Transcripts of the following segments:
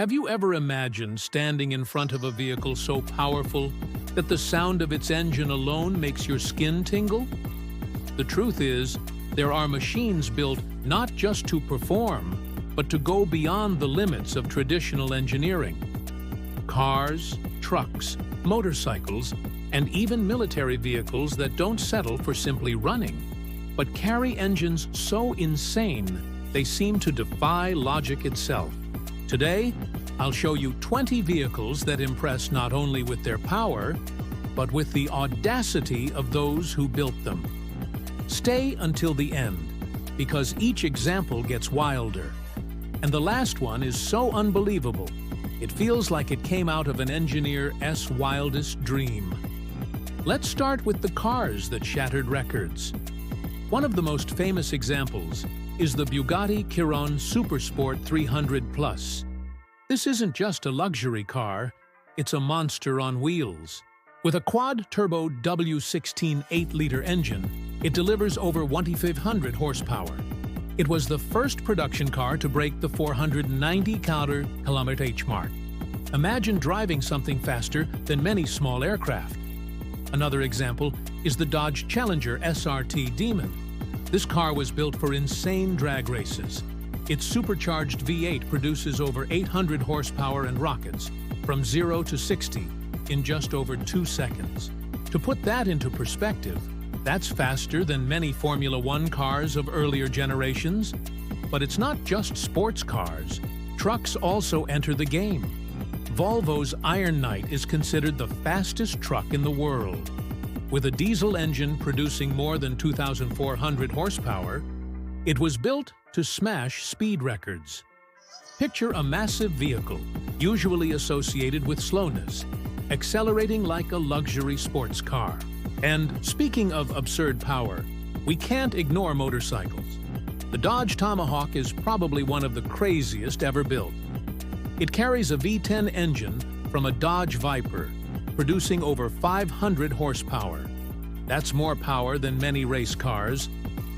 Have you ever imagined standing in front of a vehicle so powerful that the sound of its engine alone makes your skin tingle? The truth is, there are machines built not just to perform, but to go beyond the limits of traditional engineering. Cars, trucks, motorcycles, and even military vehicles that don't settle for simply running, but carry engines so insane they seem to defy logic itself. Today, I'll show you 20 vehicles that impress not only with their power, but with the audacity of those who built them. Stay until the end, because each example gets wilder. And the last one is so unbelievable, it feels like it came out of an engineer's wildest dream. Let's start with the cars that shattered records. One of the most famous examples is the Bugatti Chiron Supersport 300 Plus. This isn't just a luxury car, it's a monster on wheels. With a quad-turbo W16 8-liter engine, it delivers over 2,500 horsepower. It was the first production car to break the 490 km/h mark. Imagine driving something faster than many small aircraft. Another example is the Dodge Challenger SRT Demon. This car was built for insane drag races. Its supercharged V8 produces over 800 horsepower and rockets, from 0 to 60, in just over 2 seconds. To put that into perspective, that's faster than many Formula One cars of earlier generations. But it's not just sports cars. Trucks also enter the game. Volvo's Iron Knight is considered the fastest truck in the world. With a diesel engine producing more than 2,400 horsepower, it was built to smash speed records. Picture a massive vehicle, usually associated with slowness, accelerating like a luxury sports car. And speaking of absurd power, we can't ignore motorcycles. The Dodge Tomahawk is probably one of the craziest ever built. It carries a V10 engine from a Dodge Viper, producing over 500 horsepower. That's more power than many race cars.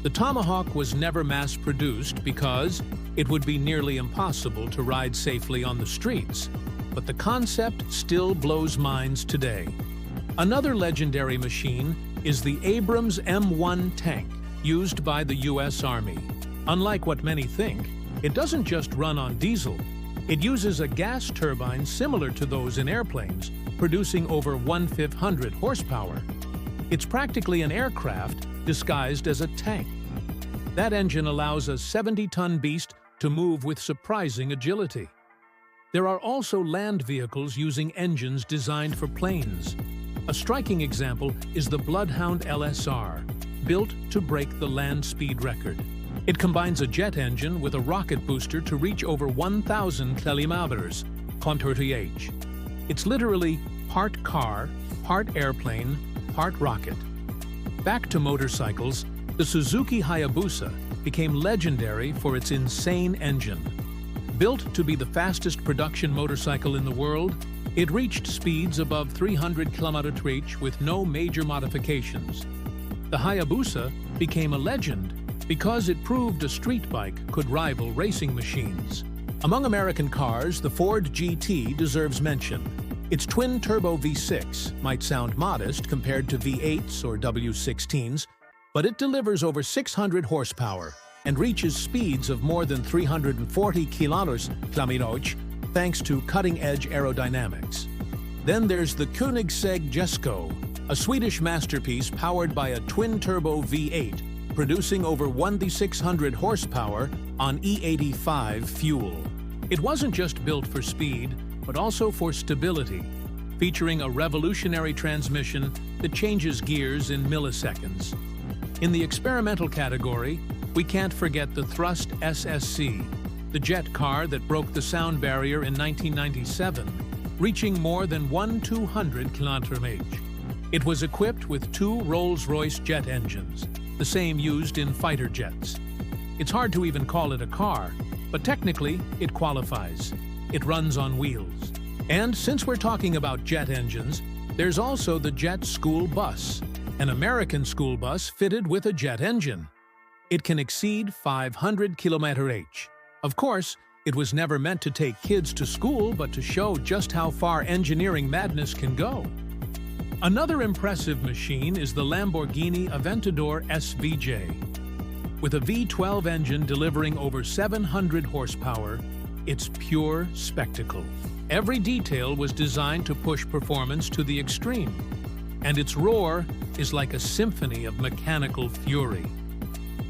The Tomahawk was never mass-produced because it would be nearly impossible to ride safely on the streets. But the concept still blows minds today. Another legendary machine is the Abrams M1 tank, used by the U.S. Army. Unlike what many think, it doesn't just run on diesel. It uses a gas turbine similar to those in airplanes, producing over 1,500 horsepower. It's practically an aircraft disguised as a tank. That engine allows a 70-ton beast to move with surprising agility. There are also land vehicles using engines designed for planes. A striking example is the Bloodhound LSR, built to break the land speed record. It combines a jet engine with a rocket booster to reach over 1,000 km/h. It's literally part car, part airplane, part rocket. Back to motorcycles, the Suzuki Hayabusa became legendary for its insane engine. Built to be the fastest production motorcycle in the world, it reached speeds above 300 km/h with no major modifications. The Hayabusa became a legend because it proved a street bike could rival racing machines. Among American cars, the Ford GT deserves mention. Its twin-turbo V6 might sound modest compared to V8s or W16s, but it delivers over 600 horsepower and reaches speeds of more than 340 km/h thanks to cutting-edge aerodynamics. Then there's the Koenigsegg Jesko, a Swedish masterpiece powered by a twin-turbo V8, producing over 1,600 horsepower on E85 fuel. It wasn't just built for speed, but also for stability, featuring a revolutionary transmission that changes gears in milliseconds. In the experimental category, we can't forget the Thrust SSC, the jet car that broke the sound barrier in 1997, reaching more than 1,200 km/h. It was equipped with 2 Rolls-Royce jet engines, the same used in fighter jets. It's hard to even call it a car, but technically it qualifies. It runs on wheels. And since we're talking about jet engines, there's also the Jet School Bus, an American school bus fitted with a jet engine. It can exceed 500 km/h. Of course, It was never meant to take kids to school, but to show just how far engineering madness can go. Another impressive machine is the Lamborghini Aventador SVJ. With a V12 engine delivering over 700 horsepower, it's pure spectacle. Every detail was designed to push performance to the extreme, and its roar is like a symphony of mechanical fury.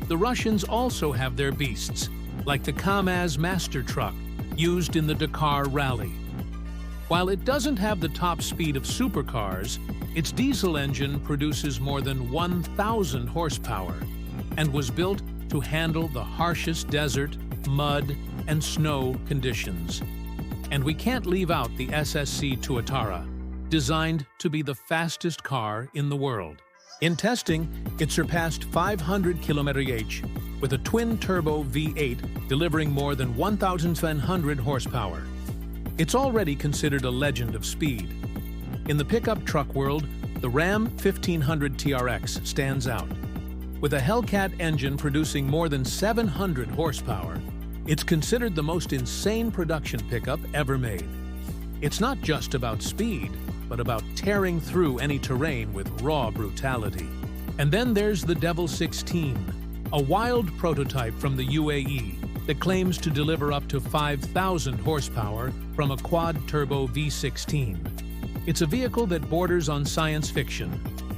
The Russians also have their beasts, like the Kamaz Master Truck, used in the Dakar Rally. While it doesn't have the top speed of supercars, its diesel engine produces more than 1,000 horsepower and was built to handle the harshest desert, mud, and snow conditions. And we can't leave out the SSC Tuatara, designed to be the fastest car in the world. In testing, it surpassed 500 km/h with a twin-turbo V8 delivering more than 1,700 horsepower. It's already considered a legend of speed. In the pickup truck world, the Ram 1500 TRX stands out. With a Hellcat engine producing more than 700 horsepower, it's considered the most insane production pickup ever made. It's not just about speed, but about tearing through any terrain with raw brutality. And then there's the Devil 16, a wild prototype from the UAE that claims to deliver up to 5,000 horsepower from a quad-turbo V16. It's a vehicle that borders on science fiction,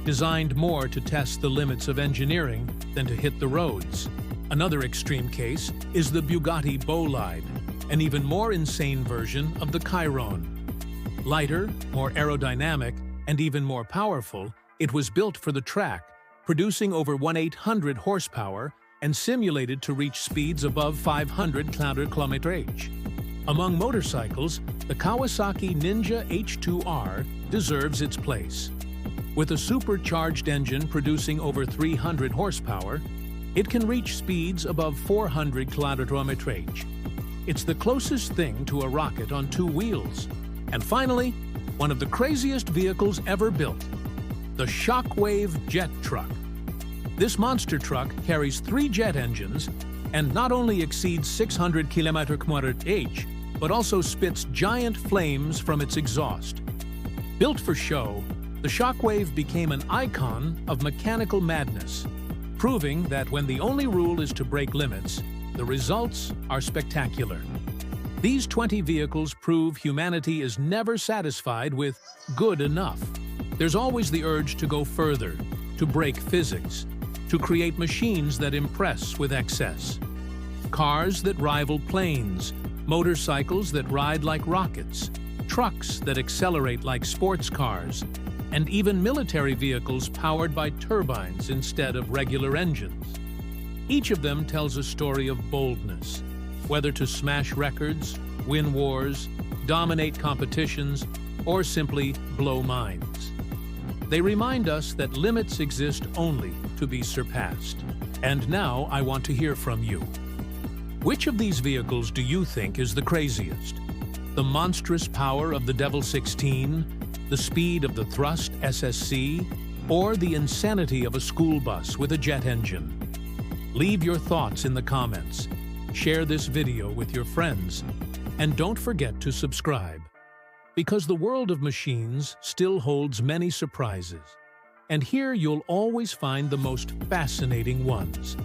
designed more to test the limits of engineering than to hit the roads. Another extreme case is the Bugatti Bolide, an even more insane version of the Chiron. Lighter, more aerodynamic, and even more powerful, it was built for the track, producing over 1,800 horsepower and simulated to reach speeds above 500 km/h. Among motorcycles, the Kawasaki Ninja H2R deserves its place. With a supercharged engine producing over 300 horsepower, it can reach speeds above 400 km/h. It's the closest thing to a rocket on two wheels. And finally, one of the craziest vehicles ever built, the Shockwave jet truck. This monster truck carries 3 jet engines and not only exceeds 600 km/h, but also spits giant flames from its exhaust. Built for show, the Shockwave became an icon of mechanical madness, proving that when the only rule is to break limits, the results are spectacular. These 20 vehicles prove humanity is never satisfied with good enough. There's always the urge to go further, to break physics, to create machines that impress with excess. Cars that rival planes, motorcycles that ride like rockets, trucks that accelerate like sports cars, and even military vehicles powered by turbines instead of regular engines. Each of them tells a story of boldness, whether to smash records, win wars, dominate competitions, or simply blow minds. They remind us that limits exist only to be surpassed. And now I want to hear from you. Which of these vehicles do you think is the craziest? The monstrous power of the Devil 16, the speed of the Thrust SSC, or the insanity of a school bus with a jet engine? Leave your thoughts in the comments. Share this video with your friends, and don't forget to subscribe, because the world of machines still holds many surprises, and here you'll always find the most fascinating ones.